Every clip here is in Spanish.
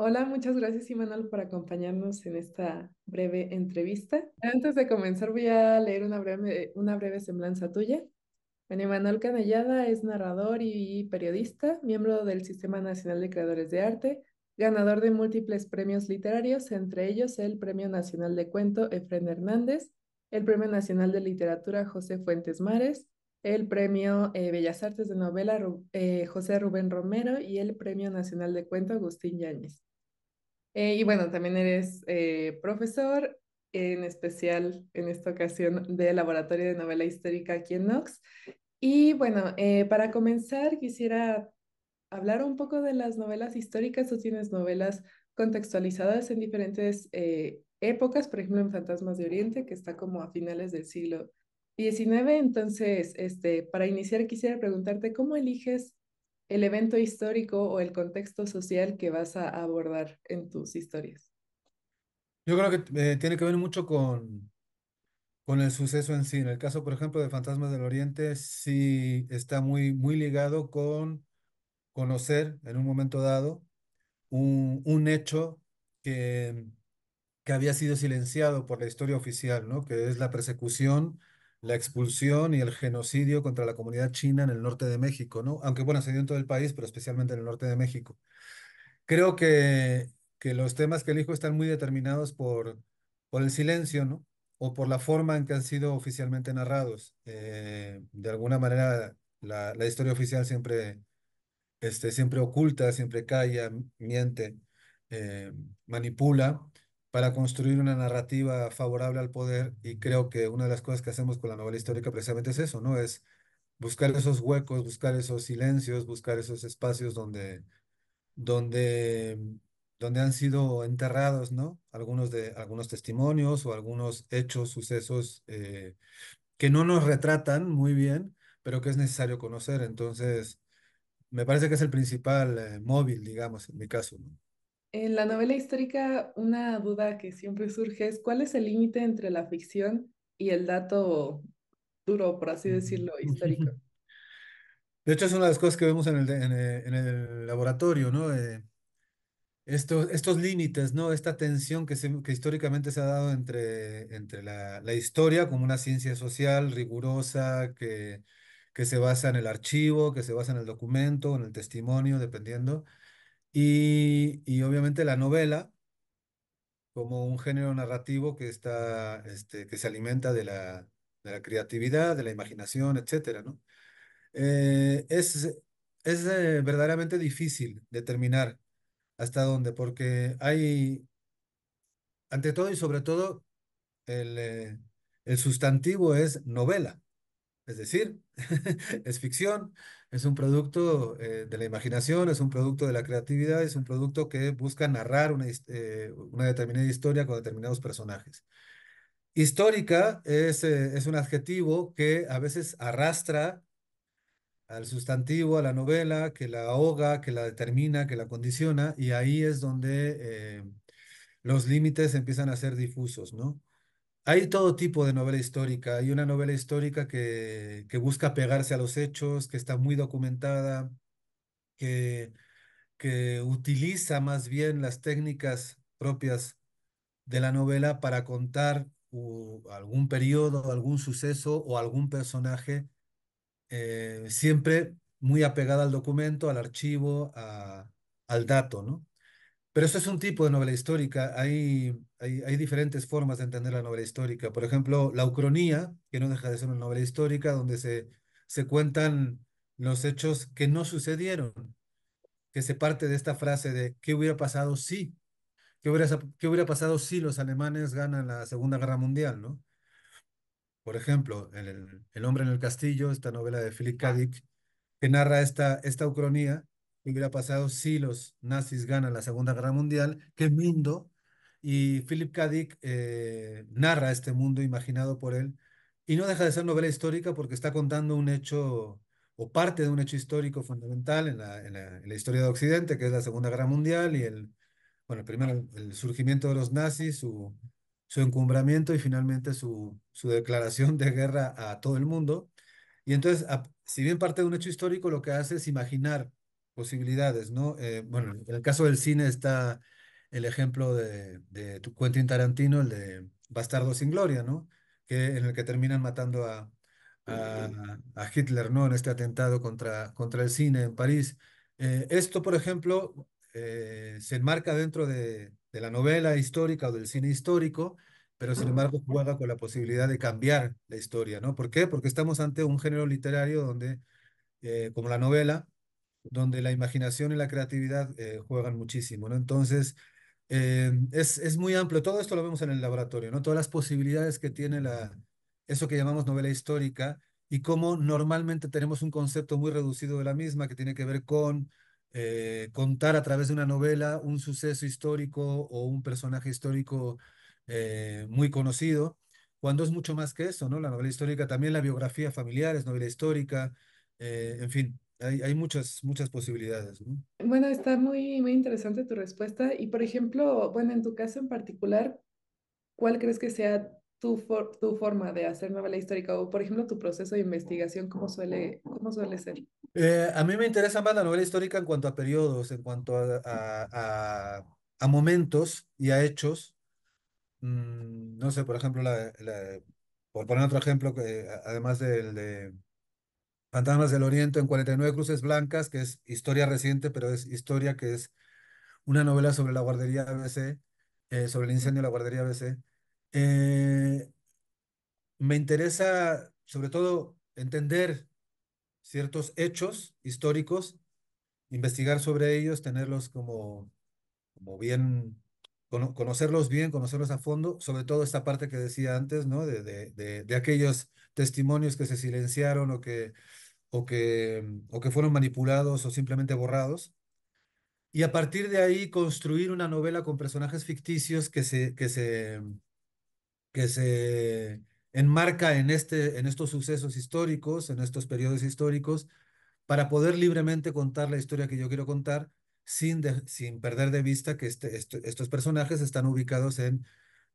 Hola, muchas gracias, Imanol, por acompañarnos en esta breve entrevista. Antes de comenzar, voy a leer una breve semblanza tuya. Bueno, Imanol Canellada es narrador y periodista, miembro del Sistema Nacional de Creadores de Arte, ganador de múltiples premios literarios, entre ellos el Premio Nacional de Cuento Efrén Hernández, el Premio Nacional de Literatura José Fuentes Mares, el Premio Bellas Artes de Novela José Rubén Romero y el Premio Nacional de Cuento Agustín Yáñez. Y bueno, también eres profesor, en especial en esta ocasión de Laboratorio de Novela Histórica aquí en Knox. Y bueno, para comenzar, quisiera hablar un poco de las novelas históricas. Tú tienes novelas contextualizadas en diferentes épocas, por ejemplo, en Fantasmas de Oriente, que está como a finales del siglo XIX. Entonces, para iniciar, quisiera preguntarte, ¿cómo eliges el evento histórico o el contexto social que vas a abordar en tus historias? Yo creo que tiene que ver mucho con el suceso en sí. En el caso, por ejemplo, de Fantasmas del Oriente, sí está muy ligado con conocer en un momento dado un hecho que, que había sido silenciado por la historia oficial, ¿no? Que es la persecución, la expulsión y el genocidio contra la comunidad china en el norte de México, ¿no? Aunque bueno, se dio en todo el país, pero especialmente en el norte de México. Creo que los temas que elijo están muy determinados por el silencio, ¿no? O por la forma en que han sido oficialmente narrados. De alguna manera, la historia oficial siempre oculta, siempre calla, miente, eh, manipula para construir una narrativa favorable al poder. Y creo que una de las cosas que hacemos con la novela histórica precisamente es eso, ¿no? Es buscar esos huecos, buscar esos silencios, buscar esos espacios donde, donde han sido enterrados, ¿no? Algunos testimonios o algunos hechos, sucesos que no nos retratan muy bien, pero que es necesario conocer. Entonces, me parece que es el principal móvil, digamos, en mi caso, ¿no? En la novela histórica, una duda que siempre surge es ¿cuál es el límite entre la ficción y el dato duro, por así decirlo, histórico? De hecho, es una de las cosas que vemos en el laboratorio, ¿no? Estos límites, ¿no? Esta tensión que históricamente se ha dado entre la historia como una ciencia social rigurosa que se basa en el archivo, que se basa en el documento, en el testimonio, dependiendo, y obviamente la novela como un género narrativo que se alimenta de la creatividad, de la imaginación, etcétera, ¿no? Eh, es es verdaderamente difícil determinar hasta dónde, porque ante todo y sobre todo, el sustantivo es novela, es decir, es ficción, es un producto de la imaginación, es un producto de la creatividad, es un producto que busca narrar una determinada historia con determinados personajes. Histórica es un adjetivo que a veces arrastra al sustantivo, a la novela, que la ahoga, que la determina, que la condiciona, y ahí es donde los límites empiezan a ser difusos, ¿no? Hay todo tipo de novela histórica. Hay una novela histórica que busca pegarse a los hechos, que está muy documentada, que, que utiliza más bien las técnicas propias de la novela para contar algún periodo, algún suceso o algún personaje, siempre muy apegada al documento, al archivo, al dato, ¿no? Pero eso es un tipo de novela histórica. Hay diferentes formas de entender la novela histórica. Por ejemplo, la ucronía, que no deja de ser una novela histórica, donde se cuentan los hechos que no sucedieron, que se parte de esta frase de ¿qué hubiera pasado si? ¿Qué hubiera pasado si los alemanes ganan la Segunda Guerra Mundial, ¿no? Por ejemplo, El hombre en el castillo, esta novela de Philip K. Dick, que narra esta ucronía, que hubiera pasado si los nazis ganan la Segunda Guerra Mundial, qué mundo, y Philip K. Dick narra este mundo imaginado por él, y no deja de ser novela histórica porque está contando un hecho o parte de un hecho histórico fundamental en la historia de Occidente, que es la Segunda Guerra Mundial y bueno, primero el surgimiento de los nazis, su encumbramiento y finalmente su declaración de guerra a todo el mundo. Y entonces, si bien parte de un hecho histórico, lo que hace es imaginar posibilidades, ¿no? Bueno, en el caso del cine está el ejemplo de Quentin Tarantino, el de Bastardo sin Gloria, ¿no? En el que terminan matando a Hitler, ¿no? En este atentado contra el cine en París. Esto, por ejemplo, se enmarca dentro de la novela histórica o del cine histórico, pero sin embargo juega con la posibilidad de cambiar la historia, ¿no? ¿Por qué? Porque estamos ante un género literario donde, como la novela, donde la imaginación y la creatividad juegan muchísimo, ¿no? Entonces, es muy amplio. Todo esto lo vemos en el laboratorio, ¿no? Todas las posibilidades que tiene eso que llamamos novela histórica y cómo normalmente tenemos un concepto muy reducido de la misma que tiene que ver con contar a través de una novela un suceso histórico o un personaje histórico muy conocido, cuando es mucho más que eso, ¿no? La novela histórica, también la biografía familiar es novela histórica, en fin. Hay muchas posibilidades, ¿no? Bueno, está muy, muy interesante tu respuesta. Y por ejemplo, bueno, en tu caso en particular, ¿cuál crees que sea tu forma de hacer novela histórica? O por ejemplo, tu proceso de investigación, cómo suele ser? A mí me interesa más la novela histórica en cuanto a periodos, en cuanto a momentos y a hechos. No sé, por ejemplo, por poner otro ejemplo, además del de Fantasmas del Oriente en 49 Cruces Blancas, que es historia reciente, pero es historia que es una novela sobre la guardería ABC, sobre el incendio de la guardería ABC. Eh, Me interesa, sobre todo, entender ciertos hechos históricos, investigar sobre ellos, tenerlos como bien, conocerlos bien, conocerlos a fondo, sobre todo esta parte que decía antes, ¿no? De aquellos testimonios que se silenciaron o que fueron manipulados o simplemente borrados. Y a partir de ahí construir una novela con personajes ficticios que se enmarca en estos sucesos históricos, en estos periodos históricos, para poder libremente contar la historia que yo quiero contar sin perder de vista que estos personajes están ubicados en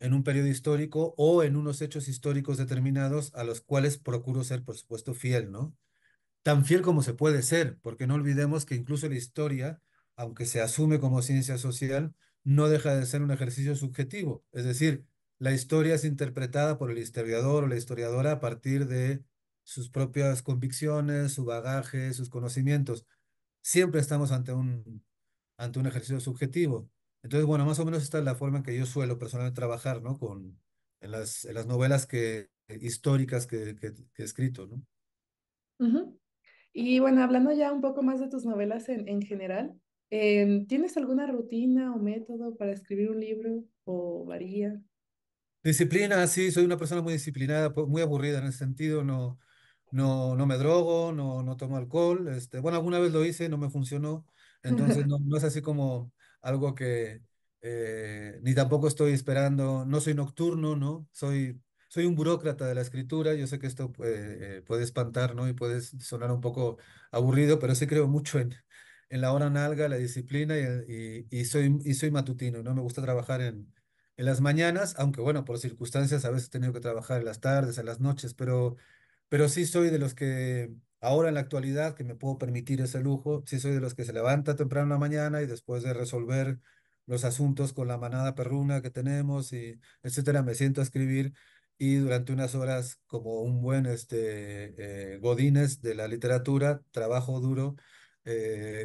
un periodo histórico o en unos hechos históricos determinados a los cuales procuro ser, por supuesto, fiel, ¿no? Tan fiel como se puede ser, porque no olvidemos que incluso la historia, aunque se asume como ciencia social, no deja de ser un ejercicio subjetivo. Es decir, la historia es interpretada por el historiador o la historiadora a partir de sus propias convicciones, su bagaje, sus conocimientos. Siempre estamos ante un ejercicio subjetivo. Entonces, bueno, más o menos esta es la forma en que yo suelo personalmente trabajar, ¿no? En las novelas históricas que he escrito, ¿no? Ujú. Y bueno, hablando ya un poco más de tus novelas en general, ¿tienes alguna rutina o método para escribir un libro o varía? Disciplina, sí, soy una persona muy disciplinada, muy aburrida en ese sentido, no me drogo, no tomo alcohol, bueno, alguna vez lo hice, no me funcionó, entonces no es así como algo ni tampoco estoy esperando, no soy nocturno, ¿no? Soy un burócrata de la escritura, yo sé que esto puede espantar, ¿no? Y puede sonar un poco aburrido, pero sí creo mucho en la hora nalga, la disciplina y soy matutino, ¿no? Me gusta trabajar en las mañanas, aunque bueno, por circunstancias a veces he tenido que trabajar en las tardes, en las noches, pero sí soy de los que ahora en la actualidad que me puedo permitir ese lujo, sí soy de los que se levanta temprano en la mañana y después de resolver los asuntos con la manada perruna que tenemos y etcétera, me siento a escribir y durante unas horas como un buen godínez de la literatura, trabajo duro.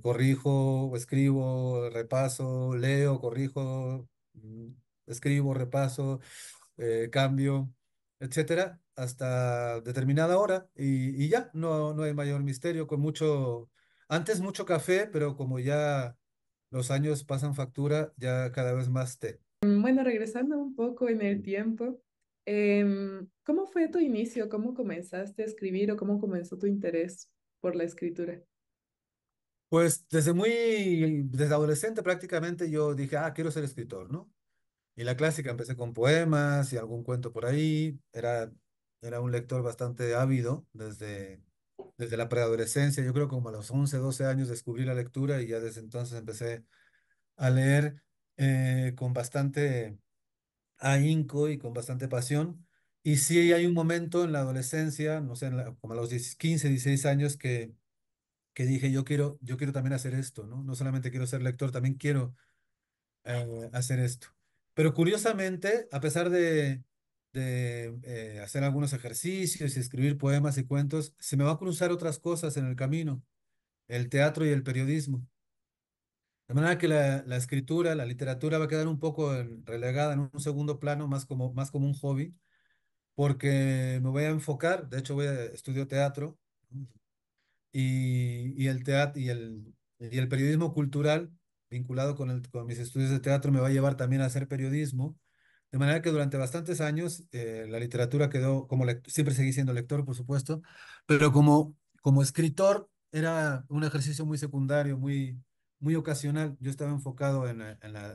Corrijo, escribo, repaso, leo, corrijo, escribo, repaso, cambio, etcétera, hasta determinada hora y ya, no hay mayor misterio, antes mucho café, pero como ya los años pasan factura, ya cada vez más té. Bueno, regresando un poco en el tiempo, ¿cómo fue tu inicio? ¿Cómo comenzaste a escribir o cómo comenzó tu interés por la escritura? Pues desde adolescente prácticamente yo dije, quiero ser escritor, ¿no? Y la clásica, empecé con poemas y algún cuento por ahí. Era un lector bastante ávido desde la preadolescencia. Yo creo que como a los 11 12 años descubrí la lectura y ya desde entonces empecé a leer con bastante ahínco y con bastante pasión. Y sí hay un momento en la adolescencia, no sé, como a los 10 15 16 años que dije, yo quiero también hacer esto, ¿no? No solamente quiero ser lector, también quiero hacer esto. Pero curiosamente, a pesar de hacer algunos ejercicios y escribir poemas y cuentos, se me va a cruzar otras cosas en el camino, el teatro y el periodismo. De manera que la escritura, la literatura va a quedar un poco relegada en un segundo plano, más como un hobby, porque me voy a enfocar, de hecho estudio teatro, ¿no? Y el teatro y el periodismo cultural vinculado con mis estudios de teatro me va a llevar también a hacer periodismo. De manera que durante bastantes años la literatura quedó siempre seguí siendo lector, por supuesto, pero como escritor era un ejercicio muy secundario, muy ocasional. Yo estaba enfocado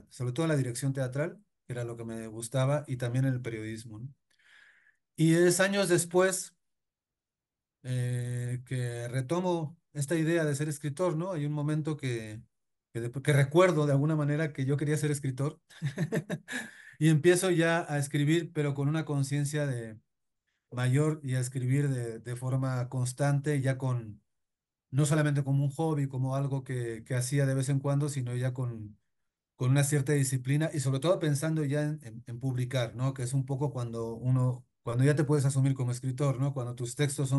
sobre todo en la dirección teatral, que era lo que me gustaba, y también en el periodismo, ¿no? Y es años después que retomo esta idea de ser escritor, ¿no? Hay un momento que recuerdo de alguna manera que yo quería ser escritor y empiezo ya a escribir, pero con una conciencia de mayor y a escribir de forma constante, ya no solamente como un hobby, como algo que hacía de vez en cuando, sino ya con una cierta disciplina y sobre todo pensando ya en publicar, ¿no? Que es un poco cuando ya te puedes asumir como escritor, ¿no? Cuando tus textos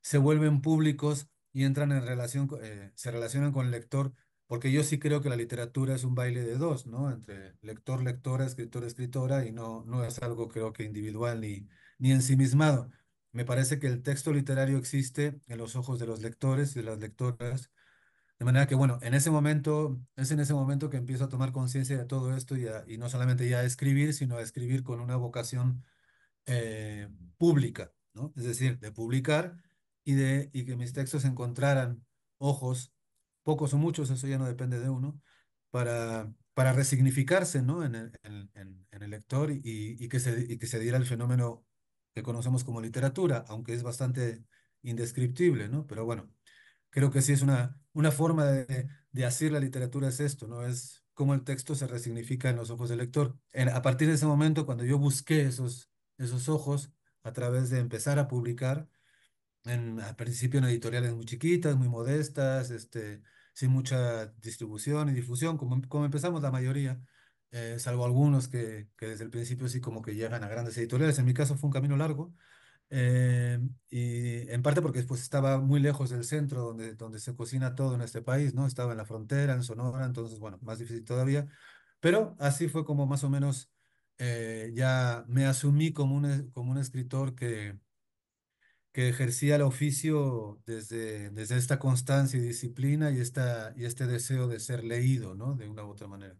se vuelven públicos y entran en relación, se relacionan con el lector, porque yo sí creo que la literatura es un baile de dos, ¿no? Entre lector, lectora, escritor, escritora, y no es algo creo que individual ni ensimismado. Me parece que el texto literario existe en los ojos de los lectores y de las lectoras, de manera que, bueno, es en ese momento que empiezo a tomar conciencia de todo esto y no solamente ya a escribir, sino a escribir con una vocación eh, pública, ¿no? Es decir, de publicar y que mis textos encontraran ojos, pocos o muchos, eso ya no depende de uno, para resignificarse, ¿no? En el lector y que se diera el fenómeno que conocemos como literatura, aunque es bastante indescriptible, ¿no? Pero bueno, creo que sí es una forma de hacer la literatura es esto, ¿no? Es cómo el texto se resignifica en los ojos del lector. A partir de ese momento, cuando yo busqué esos ojos a través de empezar a publicar, al principio en editoriales muy chiquitas, muy modestas, sin mucha distribución y difusión, como empezamos la mayoría, salvo algunos que desde el principio sí como que llegan a grandes editoriales. En mi caso fue un camino largo, eh, y en parte porque pues estaba muy lejos del centro donde se cocina todo en este país, ¿no? Estaba en la frontera, en Sonora, entonces, bueno, más difícil todavía. Pero así fue como más o menos ya me asumí como un escritor que ejercía el oficio desde esta constancia y disciplina y este deseo de ser leído, ¿no? De una u otra manera.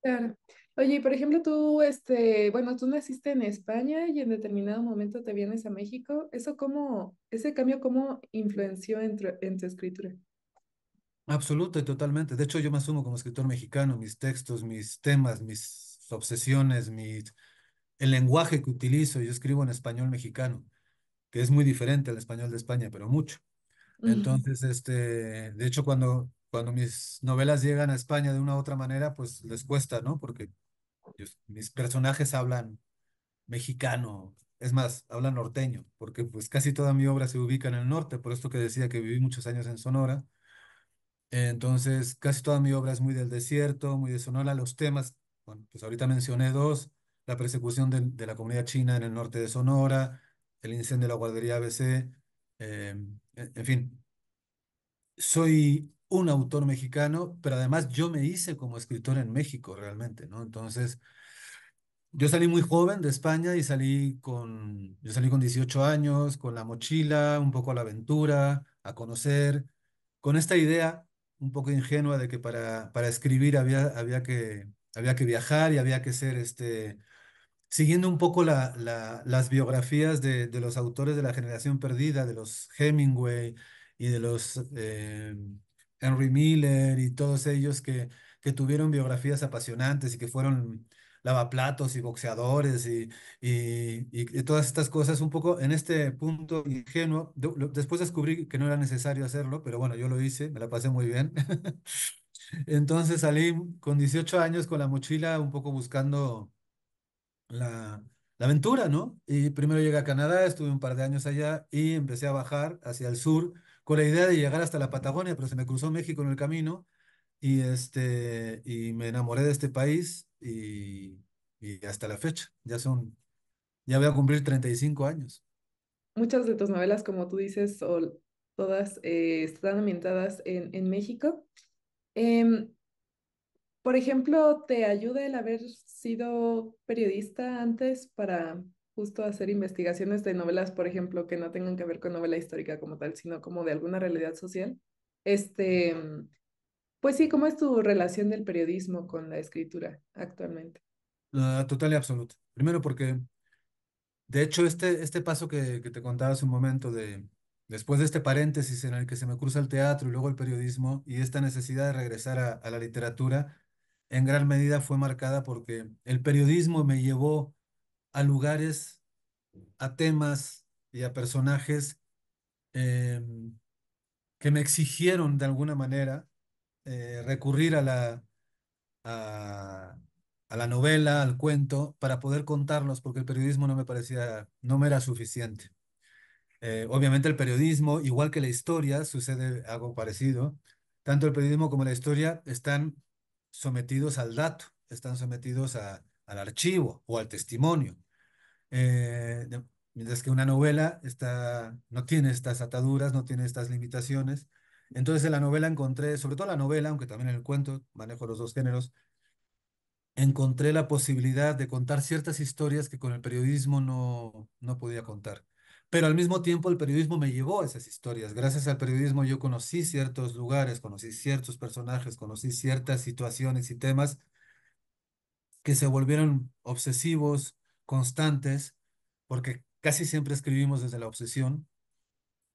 Claro. Oye, y por ejemplo, bueno, tú naciste en España y en determinado momento te vienes a México. Ese cambio, cómo influenció en tu escritura? Absoluto y totalmente. De hecho, yo me asumo como escritor mexicano, mis textos, mis temas, mis obsesiones, el lenguaje que utilizo, yo escribo en español mexicano, que es muy diferente al español de España, pero mucho. Ujú. Entonces, de hecho, cuando mis novelas llegan a España de una u otra manera, pues les cuesta, ¿no? Porque mis personajes hablan mexicano, es más, hablan norteño, porque pues casi toda mi obra se ubica en el norte, por esto que decía que viví muchos años en Sonora. Entonces, casi toda mi obra es muy del desierto, muy de Sonora. Los temas, bueno, pues ahorita mencioné dos: la persecución de la comunidad china en el norte de Sonora, el incendio de la guardería ABC. En fin, soy un autor mexicano, pero además yo me hice como escritor en México realmente, ¿no? Entonces, yo salí muy joven de España y yo salí con 18 años, con la mochila, un poco a la aventura, a conocer, con esta idea un poco ingenua de que para escribir había que viajar y había que ser siguiendo un poco las biografías de los autores de la generación perdida, de los Hemingway y de los Henry Miller y todos ellos que tuvieron biografías apasionantes y que fueron lavaplatos y boxeadores y todas estas cosas, un poco en este punto ingenuo. Después descubrí que no era necesario hacerlo, pero bueno, yo lo hice, me la pasé muy bien. Entonces salí con 18 años con la mochila un poco buscando la, la aventura, ¿no? Y primero llegué a Canadá, estuve un par de años allá y empecé a bajar hacia el sur con la idea de llegar hasta la Patagonia, pero se me cruzó México en el camino y, y me enamoré de este país y hasta la fecha, ya voy a cumplir 35 años. Muchas de tus novelas, como tú dices, o todas están ambientadas en México. Em, por ejemplo, ¿te ayuda el haber sido periodista antes para justo hacer investigaciones de novelas, por ejemplo, que no tengan que ver con novela histórica como tal, sino como de alguna realidad social? Este, pues sí, ¿cómo es tu relación del periodismo con la escritura actualmente? Total y absoluta. Primero porque, de hecho, este paso que te contaba hace un momento después de este paréntesis en el que se me cruza el teatro y luego el periodismo y esta necesidad de regresar a la literatura, en gran medida fue marcada porque el periodismo me llevó a lugares, a temas y a personajes em, que me exigieron de alguna manera recurrir a, a la novela, al cuento, para poder contarlos, porque el periodismo no me era suficiente. Obviamente el periodismo, igual que la historia, sucede algo parecido. Tanto el periodismo como la historia están sometidos al dato, están sometidos al archivo o al testimonio. Mientras que una novela no tiene estas ataduras, no tiene estas limitaciones. Entonces en la novela encontré, sobre todo la novela, aunque también en el cuento, manejo los dos géneros, encontré la posibilidad de contar ciertas historias que con el periodismo no podía contar. Pero al mismo tiempo el periodismo me llevó a esas historias. Gracias al periodismo yo conocí ciertos lugares, conocí ciertos personajes, conocí ciertas situaciones y temas que se volvieron obsesivos, constantes, porque casi siempre escribimos desde la obsesión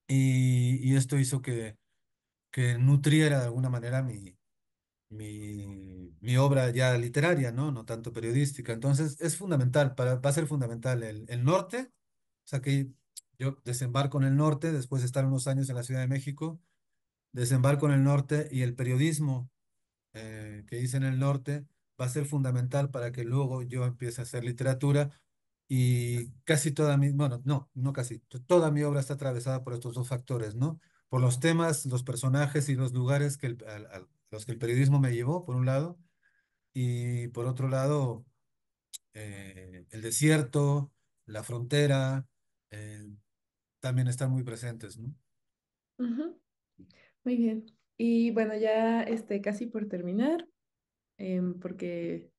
y esto hizo que nutriera de alguna manera mi obra ya literaria, ¿no? No tanto periodística. Entonces es fundamental, va a ser fundamental el norte, o sea que yo desembarco en el norte después de estar unos años en la Ciudad de México, desembarco en el norte y el periodismo que hice en el norte va a ser fundamental para que luego yo empiece a hacer literatura y casi toda bueno, no casi, toda mi obra está atravesada por estos dos factores, ¿no? Por los temas, los personajes y los lugares a los que el periodismo me llevó, por un lado, y por otro lado, el desierto, la frontera, eh, también están muy presentes, ¿no? Ujú. Muy bien. Y bueno, ya casi por terminar, porque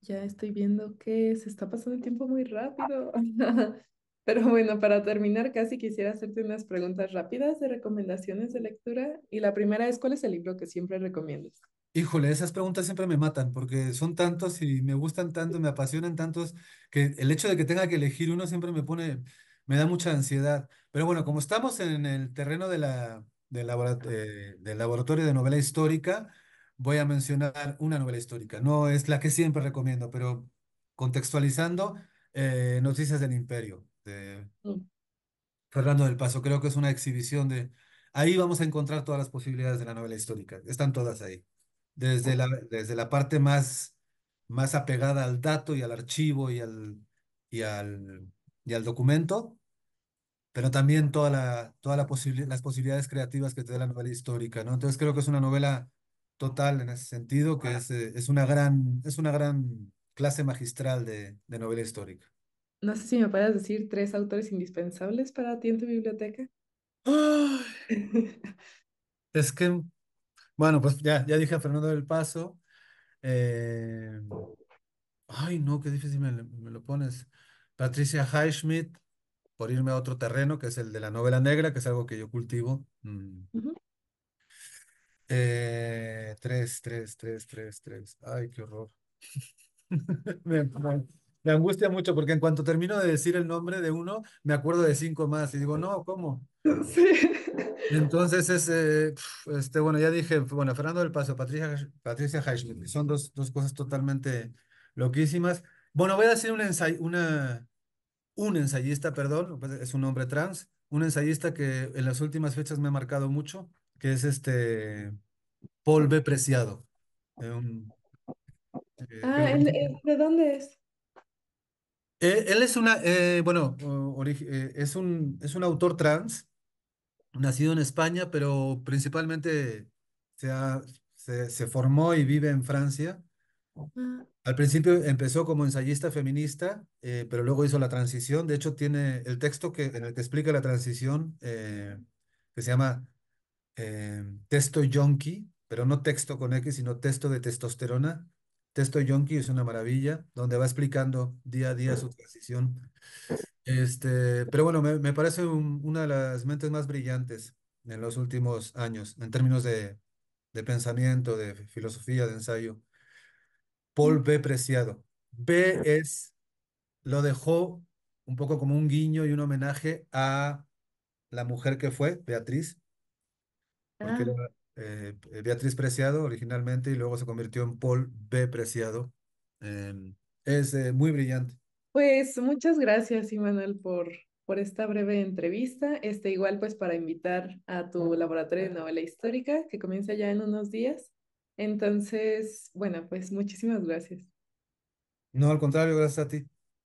ya estoy viendo que se está pasando el tiempo muy rápido. Pero bueno, para terminar, casi quisiera hacerte unas preguntas rápidas de recomendaciones de lectura. Y la primera es, ¿cuál es el libro que siempre recomiendas? Híjole, esas preguntas siempre me matan porque son tantos y me gustan tanto, me apasionan tantos que el hecho de que tenga que elegir uno siempre me da mucha ansiedad. Pero bueno, como estamos en el terreno del laboratorio de novela histórica, voy a mencionar una novela histórica. No es la que siempre recomiendo, pero contextualizando, Noticias del Imperio, de Mm. Fernando del Paso. Creo que es una exhibición de... Ahí vamos a encontrar todas las posibilidades de la novela histórica. Están todas ahí. Desde la parte más apegada al dato y al archivo y al, y al documento, pero también las posibilidades creativas que te da la novela histórica, ¿no? Entonces creo que es una novela total en ese sentido, que es una gran clase magistral de novela histórica. No sé si me puedes decir tres autores indispensables para ti en tu biblioteca. ¡Ay! Es que, bueno, pues ya dije a Fernando del Paso. eh, Ay, no, qué difícil me lo pones. Patricia Highsmith, por irme a otro terreno, que es el de la novela negra, que es algo que yo cultivo. Ujú. Tres. Ay, qué horror. Me angustia mucho porque en cuanto termino de decir el nombre de uno, me acuerdo de cinco más y digo, no, ¿cómo? Sí. Entonces bueno, ya dije, bueno, Fernando del Paso, Patricia Highsmith, que son dos cosas totalmente loquísimas. Bueno, voy a decir un ensayista, perdón, pues, es un hombre trans, un ensayista que en las últimas fechas me ha marcado mucho, que es Paul B. Preciado. Eh, un- Ah, creo que ¿de dónde es? él es una, bueno, es un autor trans nacido en España, pero principalmente se, se formó y vive en Francia. Ah, Al principio empezó como ensayista feminista, pero luego hizo la transición. De hecho, tiene el texto en el que explica la transición, que se llama Testo Yonki, pero no texto con X, sino texto de testosterona. Testo Yonki es una maravilla, donde va explicando día a día su transición. Pero bueno, me parece una de las mentes más brillantes en los últimos años, en términos de pensamiento, de filosofía, de ensayo. mm, Paul B. Preciado. B es, lo dejó un poco como un guiño y un homenaje a la mujer que fue, Beatriz, porque ah, era Beatriz Preciado originalmente y luego se convirtió en Paul B. Preciado. Es muy brillante. pues muchas gracias, Imanol, por esta breve entrevista. Igual pues para invitar a tu laboratorio de novela histórica que comienza ya en unos días. Entonces, bueno, pues muchísimas gracias. No, al contrario, gracias a ti.